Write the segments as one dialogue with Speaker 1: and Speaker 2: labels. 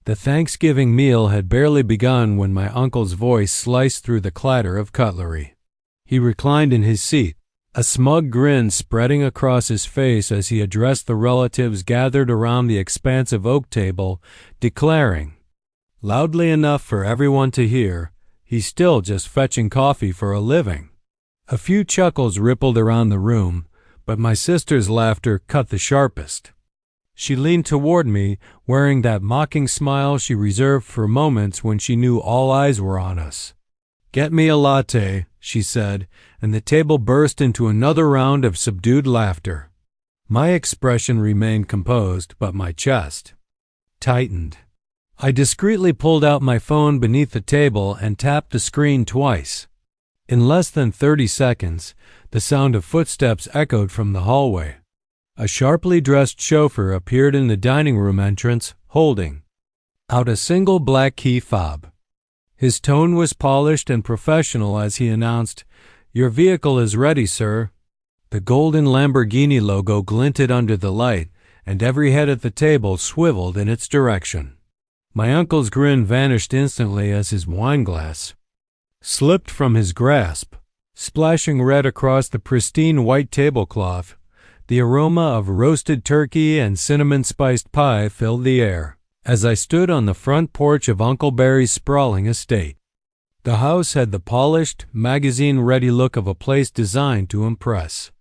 Speaker 1: The Thanksgiving meal had barely begun when my uncle's voice sliced through the clatter of cutlery. He reclined in his seat, a smug grin spreading across his face as he addressed the relatives gathered around the expansive oak table, declaring, loudly enough for everyone to hear, he's still just fetching coffee for a living. A few chuckles rippled around the room, but my sister's laughter cut the sharpest. She leaned toward me, wearing that mocking smile she reserved for moments when she knew all eyes were on us. "Get me a latte," she said, and the table burst into another round of subdued laughter. My expression remained composed, but my chest tightened. I discreetly pulled out my phone beneath the table and tapped the screen twice. In less than 30 seconds, the sound of footsteps echoed from the hallway. A sharply dressed chauffeur appeared in the dining room entrance, holding out a single black key fob. His tone was polished and professional as he announced, "Your vehicle is ready, sir." The golden Lamborghini logo glinted under the light, and every head at the table swiveled in its direction. My uncle's grin vanished instantly as his wineglass slipped from his grasp, splashing red across the pristine white tablecloth. The aroma of roasted turkey and cinnamon-spiced pie filled the air as I stood on the front porch of Uncle Barry's sprawling estate. The house had the polished, magazine-ready look of a place designed to impress.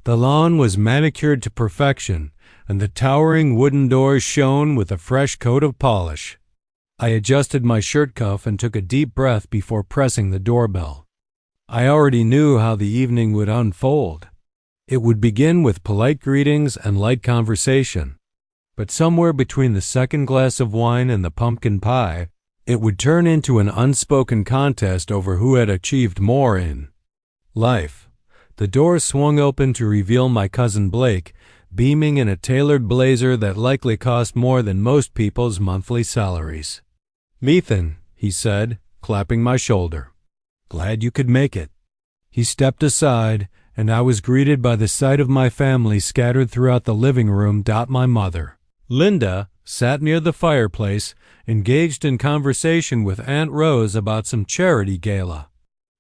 Speaker 1: The lawn was manicured to perfection, and the towering wooden doors shone with a fresh coat of polish. I adjusted my shirt cuff and took a deep breath before pressing the doorbell. I already knew how the evening would unfold. It would begin with polite greetings and light conversation, but somewhere between the second glass of wine and the pumpkin pie, it would turn into an unspoken contest over who had achieved more in life. The door swung open to reveal my cousin Blake, beaming in a tailored blazer that likely cost more than most people's monthly salaries. "Methan," he said, clapping my shoulder. "Glad you could make it." He stepped aside, and I was greeted by the sight of my family scattered throughout the living room. My mother, Linda, sat near the fireplace, engaged in conversation with Aunt Rose about some charity gala.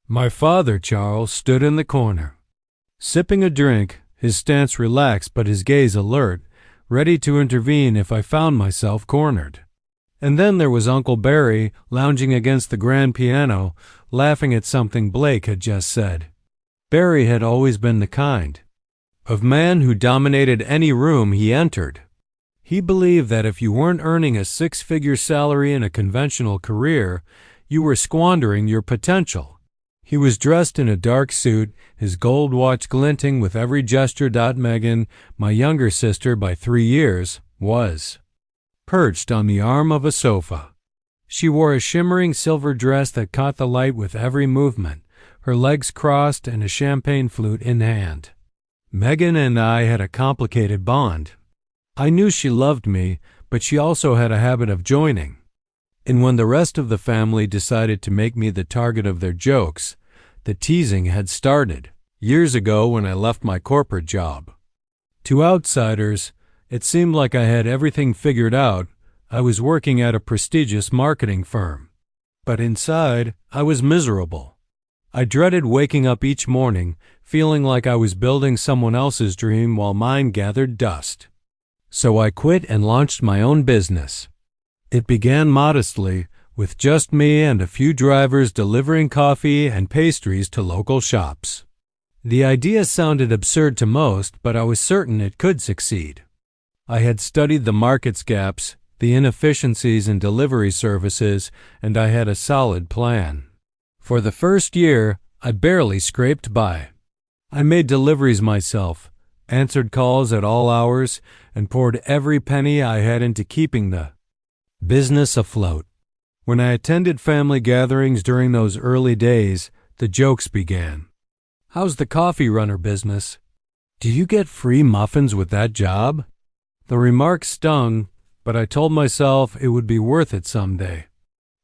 Speaker 1: My father, Charles, stood in the corner, sipping a drink, his stance relaxed but his gaze alert, ready to intervene if I found myself cornered. And then there was Uncle Barry, lounging against the grand piano, laughing at something Blake had just said. Barry had always been the kind of man who dominated any room he entered. He believed that if you weren't earning a six-figure salary in a conventional career, you were squandering your potential. He was dressed in a dark suit, his gold watch glinting with every gesture. Megan, my younger sister by 3 years, was perched on the arm of a sofa. She wore a shimmering silver dress that caught the light with every movement, her legs crossed and a champagne flute in hand. Megan and I had a complicated bond. I knew she loved me, but she also had a habit of joining. And when the rest of the family decided to make me the target of their jokes, the teasing had started, years ago when I left my corporate job. To outsiders, it seemed like I had everything figured out. I was working at a prestigious marketing firm. But inside, I was miserable. I dreaded waking up each morning, feeling like I was building someone else's dream while mine gathered dust. So I quit and launched my own business. It began modestly, with just me and a few drivers delivering coffee and pastries to local shops. The idea sounded absurd to most, but I was certain it could succeed. I had studied the market's gaps, the inefficiencies in delivery services, and I had a solid plan. For the first year, I barely scraped by. I made deliveries myself, answered calls at all hours, and poured every penny I had into keeping the business afloat. When I attended family gatherings during those early days, the jokes began. "How's the coffee runner business? Do you get free muffins with that job?" The remark stung, but I told myself it would be worth it someday.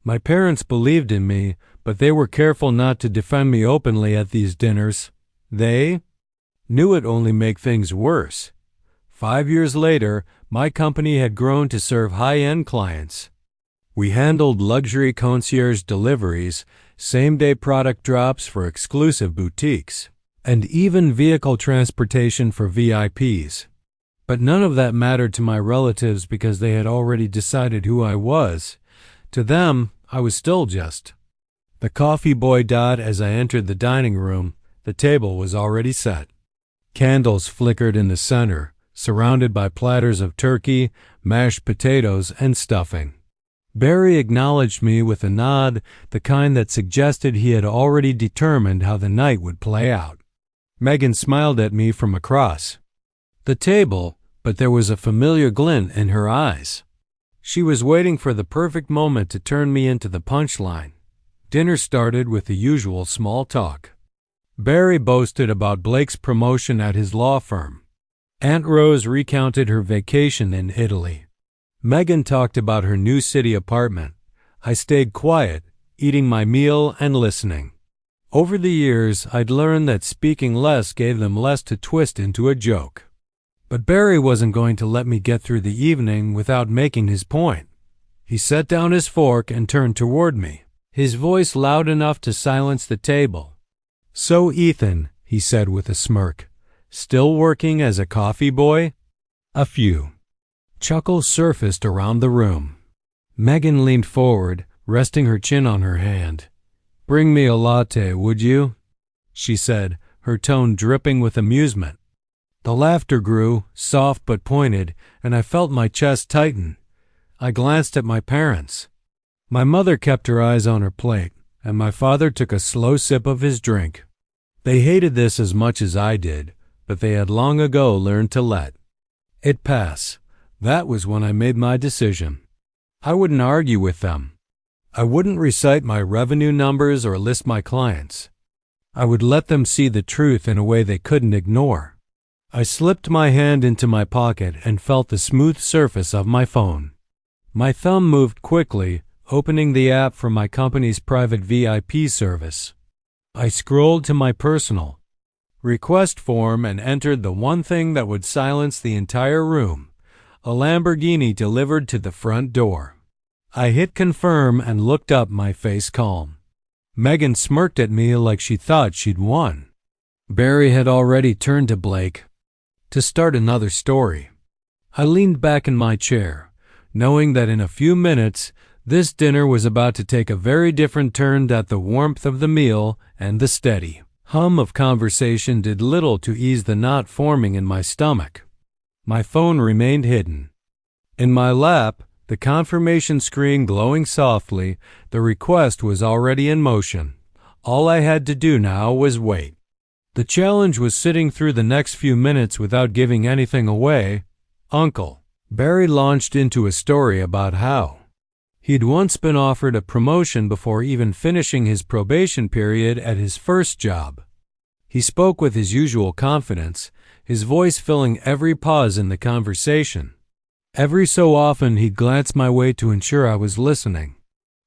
Speaker 1: My parents believed in me, but they were careful not to defend me openly at these dinners. They knew it'd only make things worse. 5 years later, my company had grown to serve high-end clients. We handled luxury concierge deliveries, same-day product drops for exclusive boutiques, and even vehicle transportation for VIPs. But none of that mattered to my relatives because they had already decided who I was. To them, I was still just the coffee boy. As I entered the dining room, the table was already set. Candles flickered in the center, surrounded by platters of turkey, mashed potatoes, and stuffing. Barry acknowledged me with a nod, the kind that suggested he had already determined how the night would play out. Megan smiled at me from across the table, but there was a familiar glint in her eyes. She was waiting for the perfect moment to turn me into the punchline. Dinner started with the usual small talk. Barry boasted about Blake's promotion at his law firm. Aunt Rose recounted her vacation in Italy. Megan talked about her new city apartment. I stayed quiet, eating my meal and listening. Over the years, I'd learned that speaking less gave them less to twist into a joke. But Barry wasn't going to let me get through the evening without making his point. He set down his fork and turned toward me, his voice loud enough to silence the table. "So, Ethan," he said with a smirk, "still working as a coffee boy?" A few chuckles surfaced around the room. Megan leaned forward, resting her chin on her hand. "Bring me a latte, would you?" she said, her tone dripping with amusement. The laughter grew, soft but pointed, and I felt my chest tighten. I glanced at my parents. My mother kept her eyes on her plate, and my father took a slow sip of his drink. They hated this as much as I did, but they had long ago learned to let it pass. That was when I made my decision. I wouldn't argue with them. I wouldn't recite my revenue numbers or list my clients. I would let them see the truth in a way they couldn't ignore. I slipped my hand into my pocket and felt the smooth surface of my phone. My thumb moved quickly, opening the app for my company's private VIP service. I scrolled to my personal request form and entered the one thing that would silence the entire room: a Lamborghini delivered to the front door. I hit confirm and looked up, my face calm. Megan smirked at me like she thought she'd won. Barry had already turned to Blake to start another story. I leaned back in my chair, knowing that in a few minutes this dinner was about to take a very different turn. That the warmth of the meal and the steady hum of conversation did little to ease the knot forming in my stomach. My phone remained hidden. In my lap, the confirmation screen glowing softly, the request was already in motion. All I had to do now was wait. The challenge was sitting through the next few minutes without giving anything away. Uncle Barry launched into a story about how he'd once been offered a promotion before even finishing his probation period at his first job. He spoke with his usual confidence, his voice filling every pause in the conversation. Every so often he'd glance my way to ensure I was listening.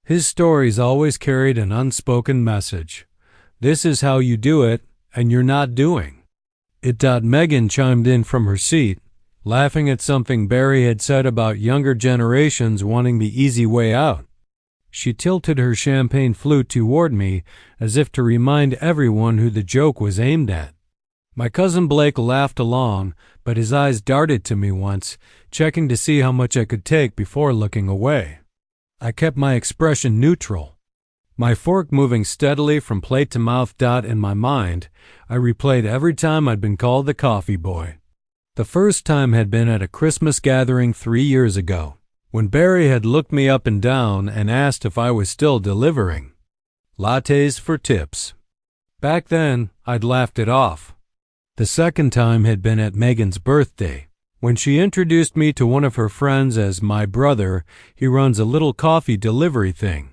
Speaker 1: His stories always carried an unspoken message. This is how you do it, and you're not doing it. Megan chimed in from her seat, laughing at something Barry had said about younger generations wanting the easy way out. She tilted her champagne flute toward me as if to remind everyone who the joke was aimed at. My cousin Blake laughed along, but his eyes darted to me once, checking to see how much I could take before looking away. I kept my expression neutral, my fork moving steadily from plate to mouth. In my mind, I replayed every time I'd been called the coffee boy. The first time had been at a Christmas gathering 3 years ago, when Barry had looked me up and down and asked if I was still delivering lattes for tips. Back then, I'd laughed it off. The second time had been at Megan's birthday, when she introduced me to one of her friends as my brother. He runs a little coffee delivery thing.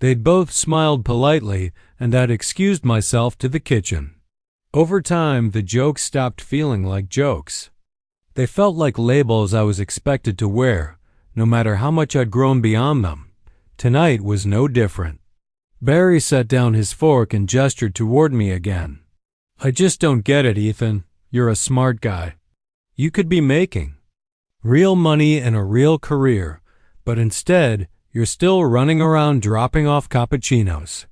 Speaker 1: They'd both smiled politely, and I'd excused myself to the kitchen. Over time, the jokes stopped feeling like jokes. They felt like labels I was expected to wear, no matter how much I'd grown beyond them. Tonight was no different. Barry set down his fork and gestured toward me again. "I just don't get it, Ethan. You're a smart guy. You could be making real money and a real career, but instead, You're still running around dropping off cappuccinos."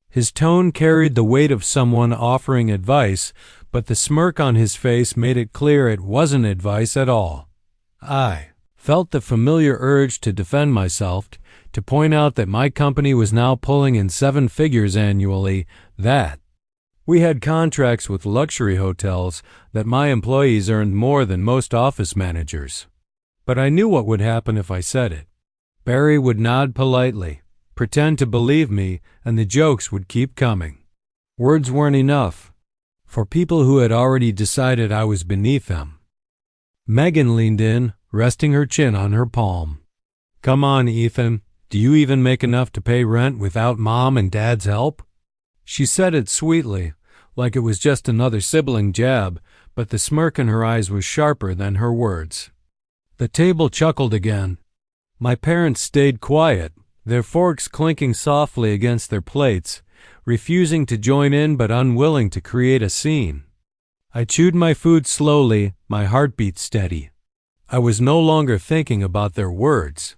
Speaker 1: His tone carried the weight of someone offering advice, but the smirk on his face made it clear it wasn't advice at all. I felt the familiar urge to defend myself, to point out that my company was now pulling in 7 figures annually, that we had contracts with luxury hotels, that my employees earned more than most office managers. But I knew what would happen if I said it. Barry would nod politely, pretend to believe me, and the jokes would keep coming. Words weren't enough for people who had already decided I was beneath them. Megan leaned in, resting her chin on her palm. "Come on, Ethan. Do you even make enough to pay rent without Mom and Dad's help?" She said it sweetly, like it was just another sibling jab, but the smirk in her eyes was sharper than her words. The table chuckled again. My parents stayed quiet, their forks clinking softly against their plates, refusing to join in but unwilling to create a scene. I chewed my food slowly, my heartbeat steady. I was no longer thinking about their words.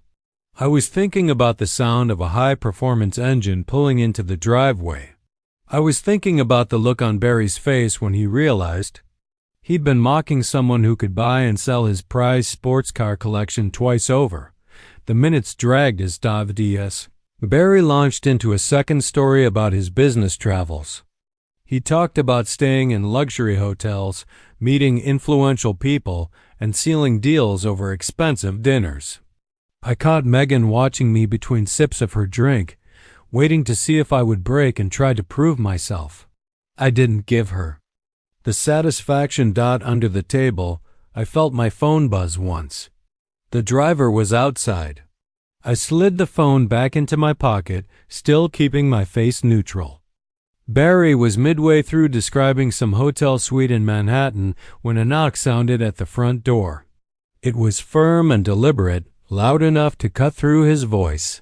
Speaker 1: I was thinking about the sound of a high-performance engine pulling into the driveway. I was thinking about the look on Barry's face when he realized he'd been mocking someone who could buy and sell his prized sports car collection twice over. The minutes dragged as dies. Barry launched into a second story about his business travels. He talked about staying in luxury hotels, meeting influential people, and sealing deals over expensive dinners. I caught Megan watching me between sips of her drink, waiting to see if I would break and try to prove myself. I didn't give her the satisfaction dot under the table. I felt my phone buzz once. The driver was outside. I slid the phone back into my pocket, still keeping my face neutral. Barry was midway through describing some hotel suite in Manhattan when a knock sounded at the front door. It was firm and deliberate, loud enough to cut through his voice.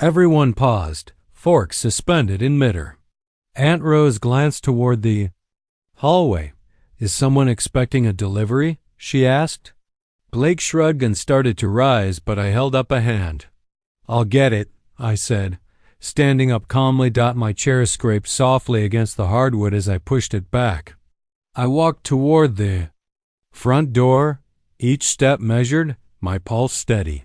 Speaker 1: Everyone paused, forks suspended in midair. Aunt Rose glanced toward the hallway. "Is someone expecting a delivery?" she asked. Blake shrugged and started to rise, but I held up a hand. "I'll get it," I said, standing up calmly. My chair scraped softly against the hardwood as I pushed it back. I walked toward the front door, each step measured, my pulse steady.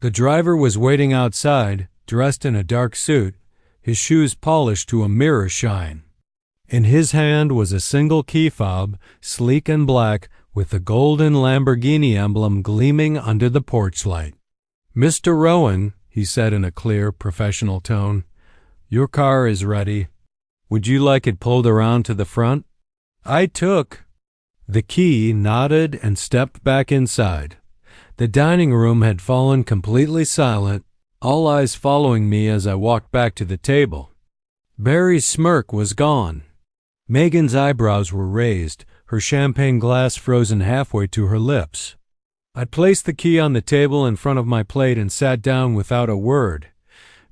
Speaker 1: The driver was waiting outside, dressed in a dark suit, his shoes polished to a mirror shine. In his hand was a single key fob, sleek and black, with the golden Lamborghini emblem gleaming under the porch light. "Mr. Rowan," he said in a clear, professional tone, "your car is ready. Would you like it pulled around to the front?" I took the key, nodded, and stepped back inside. The dining room had fallen completely silent, all eyes following me as I walked back to the table. Barry's smirk was gone. Megan's eyebrows were raised, her champagne glass frozen halfway to her lips. I placed the key on the table in front of my plate and sat down without a word.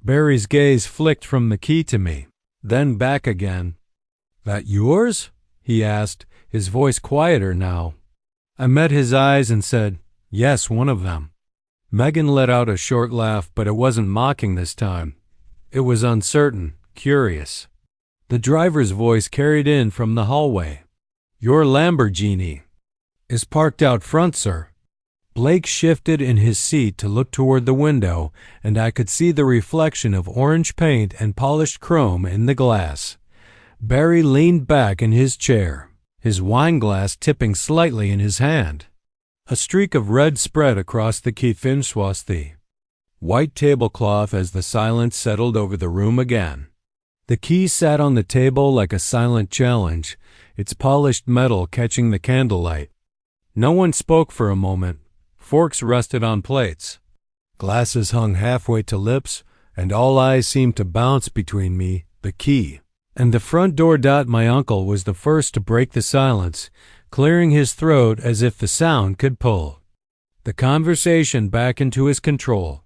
Speaker 1: Barry's gaze flicked from the key to me, then back again. "That yours?" he asked, his voice quieter now. I met his eyes and said, "Yes, one of them." Megan let out a short laugh, but it wasn't mocking this time. It was uncertain, curious. The driver's voice carried in from the hallway. "Your Lamborghini is parked out front, sir." Blake shifted in his seat to look toward the window, and I could see the reflection of orange paint and polished chrome in the glass. Barry leaned back in his chair, his wine glass tipping slightly in his hand. A streak of red spread across the keyfinchwasthi. White tablecloth as the silence settled over the room again. The key sat on the table like a silent challenge, its polished metal catching the candlelight. No one spoke for a moment. Forks rested on plates. Glasses hung halfway to lips, and all eyes seemed to bounce between me, the key, and the front door. My uncle was the first to break the silence, clearing his throat as if the sound could pull the conversation back into his control.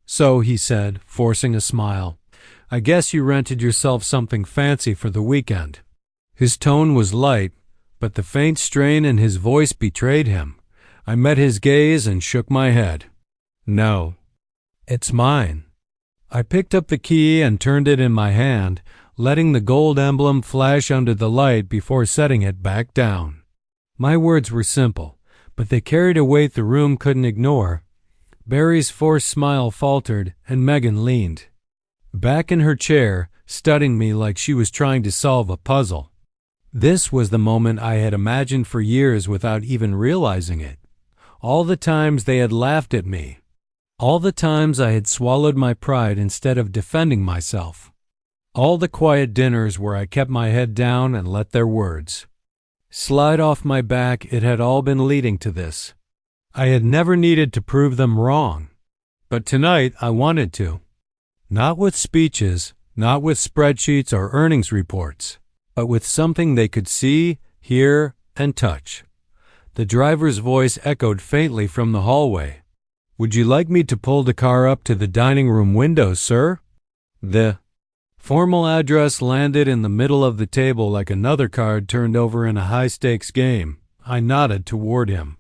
Speaker 1: "So," he said, forcing a smile, "I guess you rented yourself something fancy for the weekend." His tone was light, but the faint strain in his voice betrayed him. I met his gaze and shook my head. "No, it's mine." I picked up the key and turned it in my hand, letting the gold emblem flash under the light before setting it back down. My words were simple, but they carried a weight the room couldn't ignore. Barry's forced smile faltered, and Megan leaned back in her chair, studying me like she was trying to solve a puzzle. This was the moment I had imagined for years without even realizing it. All the times they had laughed at me. All the times I had swallowed my pride instead of defending myself. All the quiet dinners where I kept my head down and let their words slide off my back, it had all been leading to this. I had never needed to prove them wrong. But tonight I wanted to. Not with speeches, not with spreadsheets or earnings reports, but with something they could see, hear, and touch. The driver's voice echoed faintly from the hallway. "Would you like me to pull the car up to the dining room window, sir?" The formal address landed in the middle of the table like another card turned over in a high-stakes game. I nodded toward him.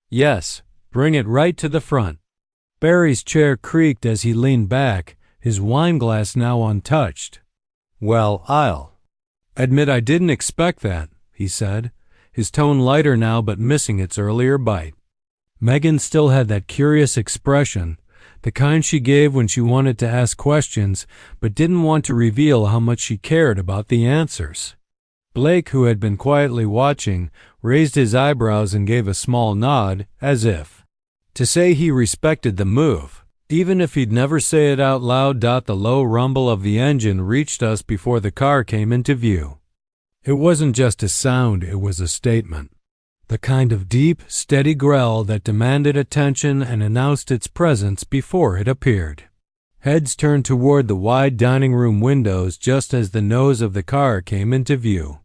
Speaker 1: "Yes, bring it right to the front." Barry's chair creaked as he leaned back, his wine glass now untouched. "Well, I'll admit I didn't expect that," he said, his tone lighter now but missing its earlier bite. Megan still had that curious expression, the kind she gave when she wanted to ask questions but didn't want to reveal how much she cared about the answers. Blake, who had been quietly watching, raised his eyebrows and gave a small nod, as if to say he respected the move, even if he'd never say it out loud. The low rumble of the engine reached us before the car came into view. It wasn't just a sound, it was a statement. The kind of deep, steady growl that demanded attention and announced its presence before it appeared. Heads turned toward the wide dining room windows just as the nose of the car came into view.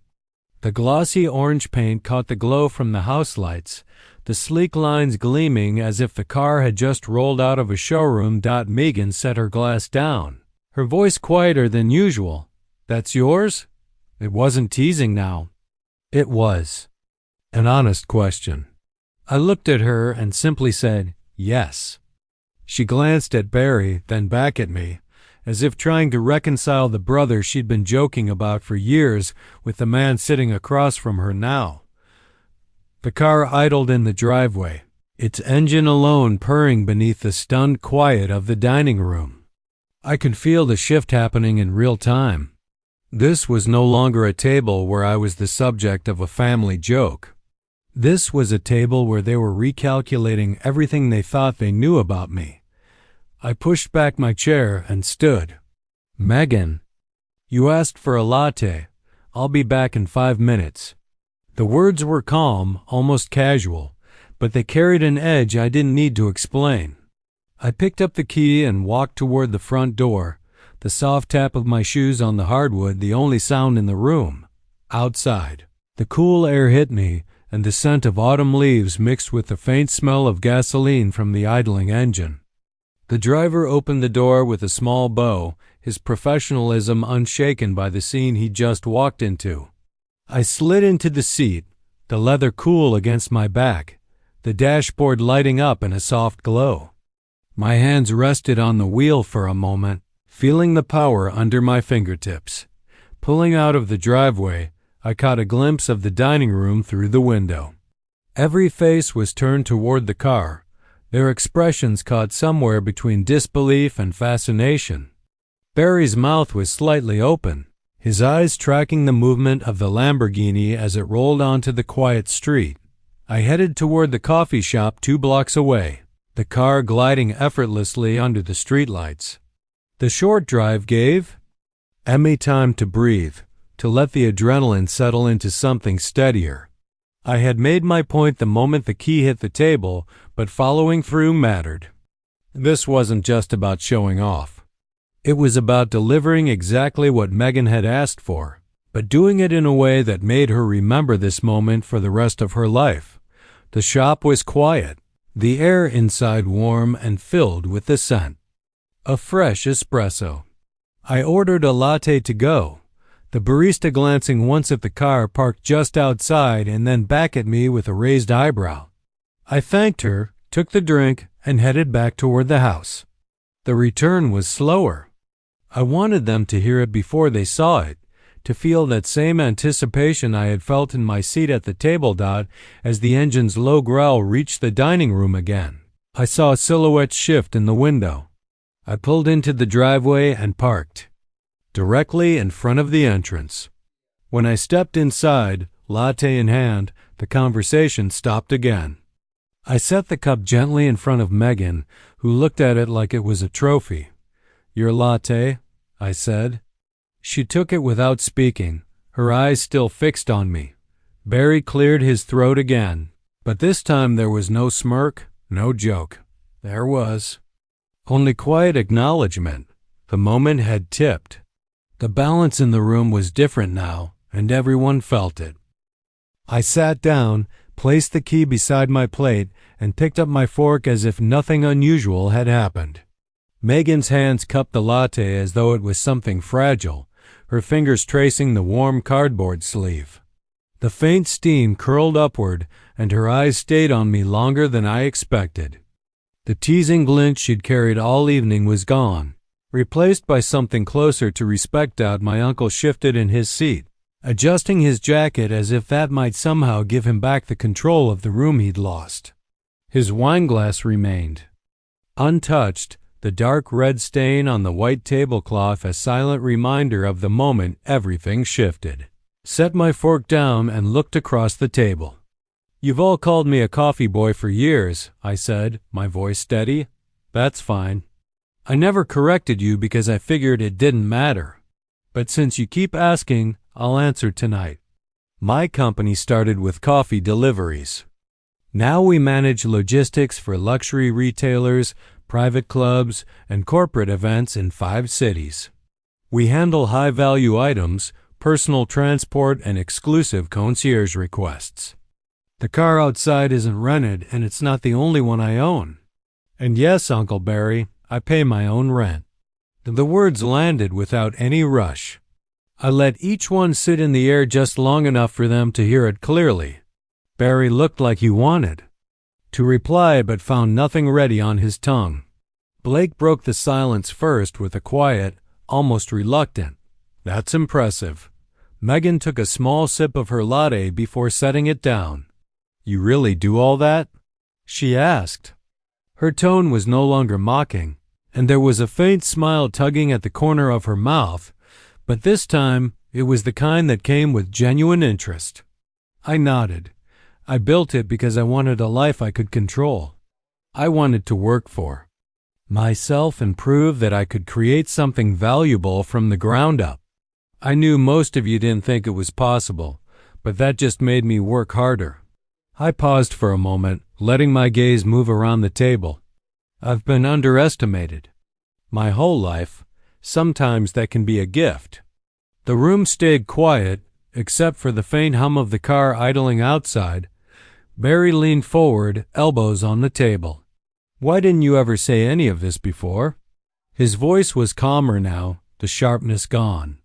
Speaker 1: The glossy orange paint caught the glow from the house lights, the sleek lines gleaming as if the car had just rolled out of a showroom. Megan set her glass down, her voice quieter than usual. "That's yours?" It wasn't teasing now. It was an honest question. I looked at her and simply said, "Yes." She glanced at Barry, then back at me, as if trying to reconcile the brother she'd been joking about for years with the man sitting across from her now. The car idled in the driveway, its engine alone purring beneath the stunned quiet of the dining room. I could feel the shift happening in real time. This was no longer a table where I was the subject of a family joke. This was a table where they were recalculating everything they thought they knew about me. I pushed back my chair and stood. "Megan, you asked for a latte. I'll be back in 5 minutes." The words were calm, almost casual, but they carried an edge I didn't need to explain. I picked up the key and walked toward the front door, the soft tap of my shoes on the hardwood the only sound in the room. Outside, the cool air hit me, and the scent of autumn leaves mixed with the faint smell of gasoline from the idling engine. The driver opened the door with a small bow, his professionalism unshaken by the scene he'd just walked into. I slid into the seat, the leather cool against my back, the dashboard lighting up in a soft glow. My hands rested on the wheel for a moment, feeling the power under my fingertips. Pulling out of the driveway, I caught a glimpse of the dining room through the window. Every face was turned toward the car, their expressions caught somewhere between disbelief and fascination. Barry's mouth was slightly open, his eyes tracking the movement of the Lamborghini as it rolled onto the quiet street. I headed toward the coffee shop 2 blocks away, the car gliding effortlessly under the streetlights. The short drive gave me time to breathe, to let the adrenaline settle into something steadier. I had made my point the moment the key hit the table, but following through mattered. This wasn't just about showing off. It was about delivering exactly what Megan had asked for, but doing it in a way that made her remember this moment for the rest of her life. The shop was quiet, the air inside warm and filled with the scent of fresh espresso. I ordered a latte to go, the barista glancing once at the car parked just outside and then back at me with a raised eyebrow. I thanked her, took the drink, and headed back toward the house. The return was slower. I wanted them to hear it before they saw it, to feel that same anticipation I had felt in my seat at the table as the engine's low growl reached the dining room again. I saw a silhouette shift in the window. I pulled into the driveway and parked, directly in front of the entrance. When I stepped inside, latte in hand, the conversation stopped again. I set the cup gently in front of Megan, who looked at it like it was a trophy. "Your latte?" I said. She took it without speaking, her eyes still fixed on me. Barry cleared his throat again, but this time there was no smirk, no joke. There was only quiet acknowledgement. The moment had tipped. The balance in the room was different now, and everyone felt it. I sat down, placed the key beside my plate, and picked up my fork as if nothing unusual had happened. Megan's hands cupped the latte as though it was something fragile, her fingers tracing the warm cardboard sleeve. The faint steam curled upward, and her eyes stayed on me longer than I expected. The teasing glint she'd carried all evening was gone, replaced by something closer to respect. My uncle shifted in his seat, adjusting his jacket as if that might somehow give him back the control of the room he'd lost. His wineglass remained untouched, the dark red stain on the white tablecloth a silent reminder of the moment everything shifted. Set my fork down and looked across the table. "You've all called me a coffee boy for years," I said, my voice steady. "That's fine. I never corrected you because I figured it didn't matter. But since you keep asking, I'll answer tonight. My company started with coffee deliveries. Now we manage logistics for luxury retailers, private clubs, and corporate events in 5 cities. We handle high-value items, personal transport, and exclusive concierge requests. The car outside isn't rented, and it's not the only one I own. And yes, Uncle Barry, I pay my own rent." The words landed without any rush. I let each one sit in the air just long enough for them to hear it clearly. Barry looked like he wanted to reply but found nothing ready on his tongue. Blake broke the silence first with a quiet, almost reluctant, "That's impressive." Megan took a small sip of her latte before setting it down. "You really do all that?" she asked. Her tone was no longer mocking, and there was a faint smile tugging at the corner of her mouth, but this time it was the kind that came with genuine interest. I nodded. I built it because I wanted a life I could control. I wanted to work for myself and prove that I could create something valuable from the ground up. I knew most of you didn't think it was possible, but that just made me work harder. I paused for a moment, letting my gaze move around the table. I've been underestimated my whole life. Sometimes that can be a gift. The room stayed quiet, except for the faint hum of the car idling outside. Barry leaned forward, elbows on the table. "Why didn't you ever say any of this before?" His voice was calmer now, the sharpness gone.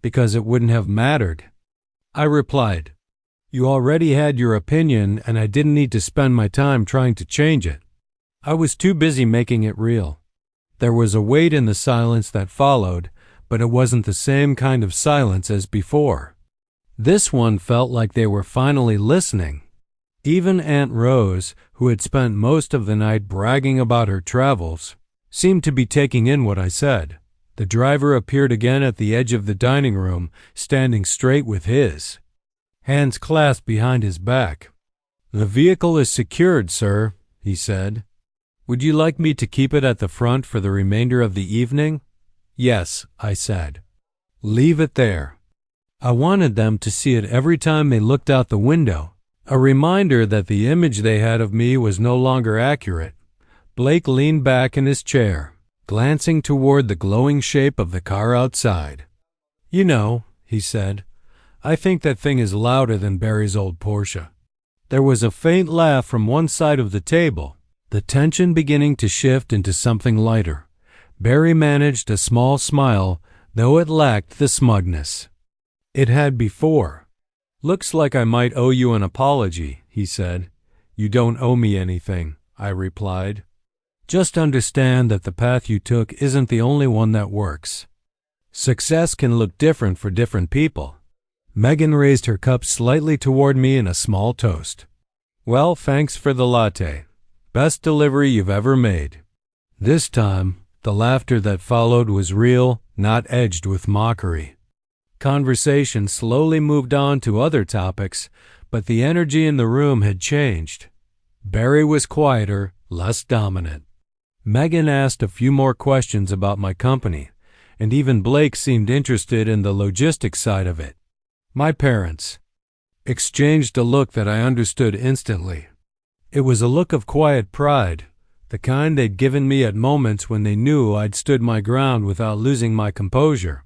Speaker 1: "Because it wouldn't have mattered," I replied. "You already had your opinion, and I didn't need to spend my time trying to change it. I was too busy making it real." There was a weight in the silence that followed, but it wasn't the same kind of silence as before. This one felt like they were finally listening. Even Aunt Rose, who had spent most of the night bragging about her travels, seemed to be taking in what I said. The driver appeared again at the edge of the dining room, standing straight with his hands clasped behind his back. "The vehicle is secured, sir," he said. "Would you like me to keep it at the front for the remainder of the evening?" "Yes," I said. "Leave it there." I wanted them to see it every time they looked out the window, a reminder that the image they had of me was no longer accurate. Blake leaned back in his chair, glancing toward the glowing shape of the car outside. "You know," he said, "I think that thing is louder than Barry's old Porsche." There was a faint laugh from one side of the table, the tension beginning to shift into something lighter. Barry managed a small smile, though it lacked the smugness it had before. "Looks like I might owe you an apology," he said. "You don't owe me anything," I replied. Just understand that the path you took isn't the only one that works. Success can look different for different people. Megan raised her cup slightly toward me in a small toast. Well, thanks for the latte. Best delivery you've ever made. This time, the laughter that followed was real, not edged with mockery. Conversation slowly moved on to other topics, but the energy in the room had changed. Barry was quieter, less dominant. Megan asked a few more questions about my company, and even Blake seemed interested in the logistics side of it. My parents exchanged a look that I understood instantly. It was a look of quiet pride, the kind they'd given me at moments when they knew I'd stood my ground without losing my composure.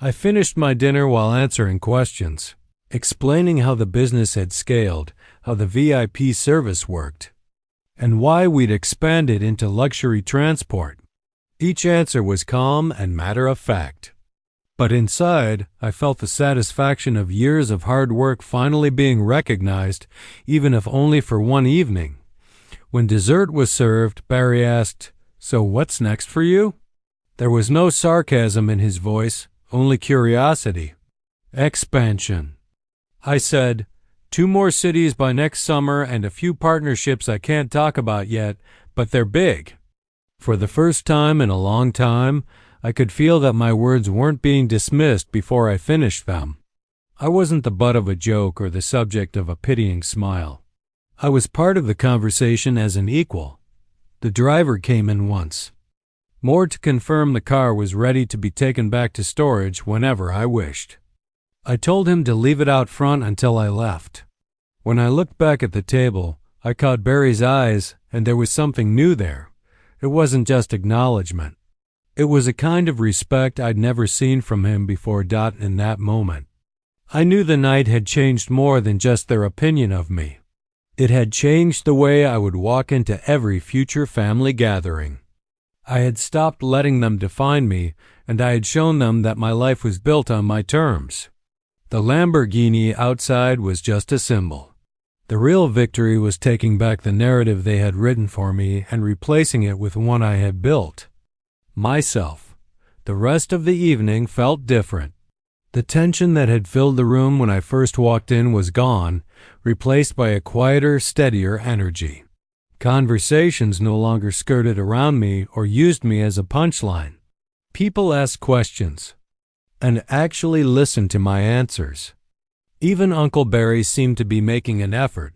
Speaker 1: I finished my dinner while answering questions, explaining how the business had scaled, how the VIP service worked, and why we'd expanded into luxury transport. Each answer was calm and matter of fact. But inside, I felt the satisfaction of years of hard work finally being recognized, even if only for one evening. When dessert was served, Barry asked, "So what's next for you?" There was no sarcasm in his voice, only curiosity. Expansion. I said, 2 more cities by next summer and a few partnerships I can't talk about yet, but they're big. For the first time in a long time, I could feel that my words weren't being dismissed before I finished them. I wasn't the butt of a joke or the subject of a pitying smile. I was part of the conversation as an equal. The driver came in once. More to confirm the car was ready to be taken back to storage whenever I wished. I told him to leave it out front until I left. When I looked back at the table, I caught Barry's eyes, and there was something new there. It wasn't just acknowledgement. It was a kind of respect I'd never seen from him before. In that moment, I knew the night had changed more than just their opinion of me. It had changed the way I would walk into every future family gathering. I had stopped letting them define me, and I had shown them that my life was built on my terms. The Lamborghini outside was just a symbol. The real victory was taking back the narrative they had written for me and replacing it with one I had built. Myself. The rest of the evening felt different. The tension that had filled the room when I first walked in was gone, replaced by a quieter, steadier energy. Conversations no longer skirted around me or used me as a punchline. People asked questions and actually listened to my answers. Even Uncle Barry seemed to be making an effort,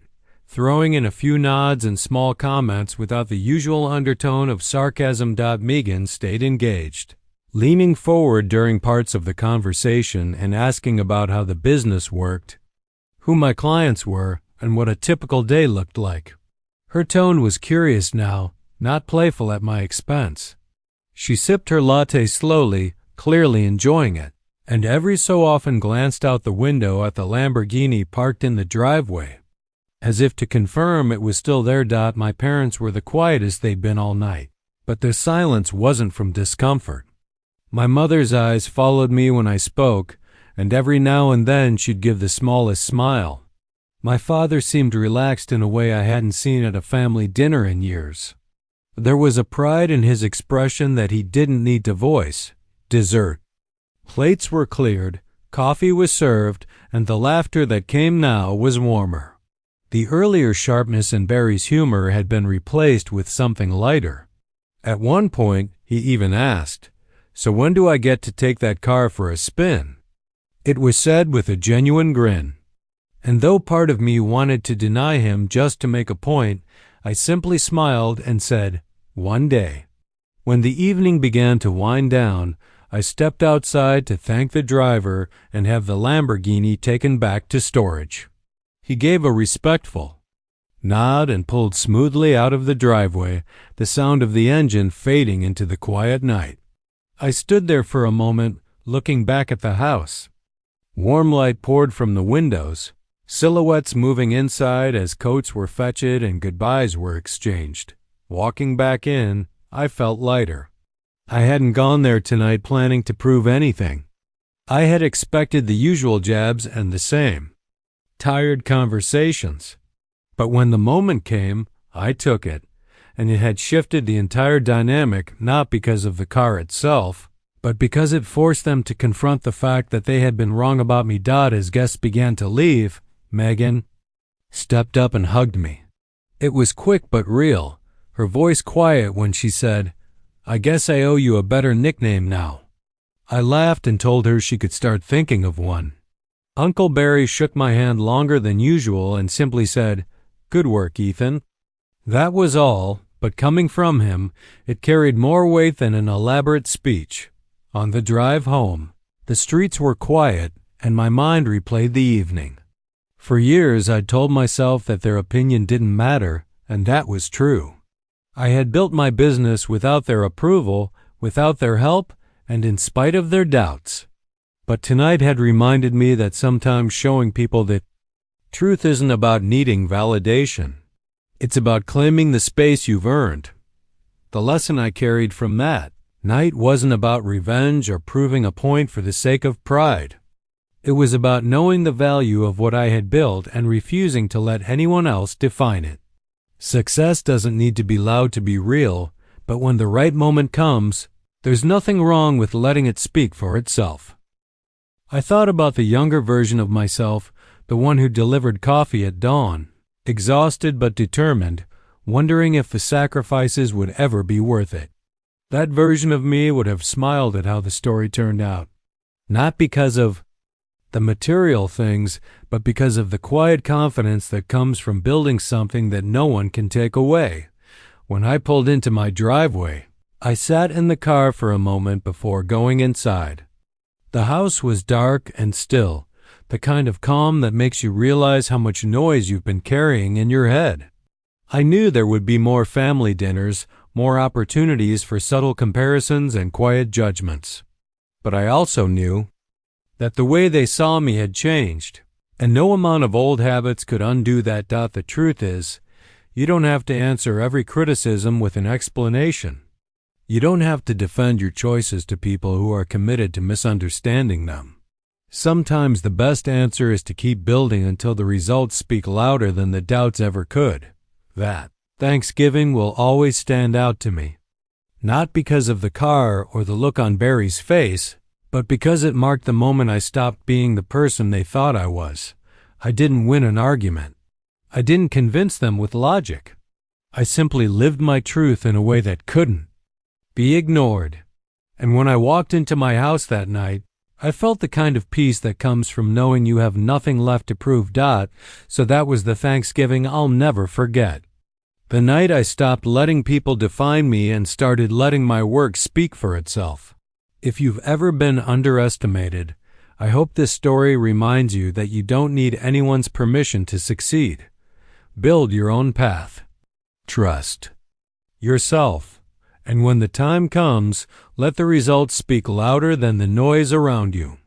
Speaker 1: throwing in a few nods and small comments without the usual undertone of sarcasm. Megan stayed engaged, leaning forward during parts of the conversation and asking about how the business worked, who my clients were, and what a typical day looked like. Her tone was curious now, not playful at my expense. She sipped her latte slowly, clearly enjoying it, and every so often glanced out the window at the Lamborghini parked in the driveway, as if to confirm it was still there. My parents were the quietest they'd been all night, but their silence wasn't from discomfort. My mother's eyes followed me when I spoke, and every now and then she'd give the smallest smile. My father seemed relaxed in a way I hadn't seen at a family dinner in years. There was a pride in his expression that he didn't need to voice. Dessert. Plates were cleared, coffee was served, and the laughter that came now was warmer. The earlier sharpness in Barry's humor had been replaced with something lighter. At one point, he even asked, "So when do I get to take that car for a spin?" It was said with a genuine grin. And though part of me wanted to deny him just to make a point, I simply smiled and said, "One day." When the evening began to wind down, I stepped outside to thank the driver and have the Lamborghini taken back to storage. He gave a respectful nod and pulled smoothly out of the driveway, the sound of the engine fading into the quiet night. I stood there for a moment, looking back at the house. Warm light poured from the windows, silhouettes moving inside as coats were fetched and goodbyes were exchanged. Walking back in, I felt lighter. I hadn't gone there tonight planning to prove anything. I had expected the usual jabs and the same tired conversations. But when the moment came, I took it, and it had shifted the entire dynamic not because of the car itself, but because it forced them to confront the fact that they had been wrong about me. As guests began to leave, Megan stepped up and hugged me. It was quick but real, her voice quiet when she said, "I guess I owe you a better nickname now." I laughed and told her she could start thinking of one. Uncle Barry shook my hand longer than usual and simply said, "Good work, Ethan." That was all, but coming from him, it carried more weight than an elaborate speech. On the drive home, the streets were quiet, and my mind replayed the evening. For years I'd told myself that their opinion didn't matter, and that was true. I had built my business without their approval, without their help, and in spite of their doubts. But tonight had reminded me that sometimes showing people that truth isn't about needing validation. It's about claiming the space you've earned. The lesson I carried from that night wasn't about revenge or proving a point for the sake of pride. It was about knowing the value of what I had built and refusing to let anyone else define it. Success doesn't need to be loud to be real, but when the right moment comes, there's nothing wrong with letting it speak for itself. I thought about the younger version of myself, the one who delivered coffee at dawn, exhausted but determined, wondering if the sacrifices would ever be worth it. That version of me would have smiled at how the story turned out, not because of the material things, but because of the quiet confidence that comes from building something that no one can take away. When I pulled into my driveway, I sat in the car for a moment before going inside. The house was dark and still, the kind of calm that makes you realize how much noise you've been carrying in your head. I knew there would be more family dinners, more opportunities for subtle comparisons and quiet judgments. But I also knew that the way they saw me had changed, and no amount of old habits could undo that. The truth is, you don't have to answer every criticism with an explanation. You don't have to defend your choices to people who are committed to misunderstanding them. Sometimes the best answer is to keep building until the results speak louder than the doubts ever could. That Thanksgiving will always stand out to me, not because of the car or the look on Barry's face, but because it marked the moment I stopped being the person they thought I was. I didn't win an argument. I didn't convince them with logic. I simply lived my truth in a way that couldn't be ignored. And when I walked into my house that night, I felt the kind of peace that comes from knowing you have nothing left to prove. So that was the Thanksgiving I'll never forget. The night I stopped letting people define me and started letting my work speak for itself. If you've ever been underestimated, I hope this story reminds you that you don't need anyone's permission to succeed. Build your own path. Trust yourself. And when the time comes, let the results speak louder than the noise around you.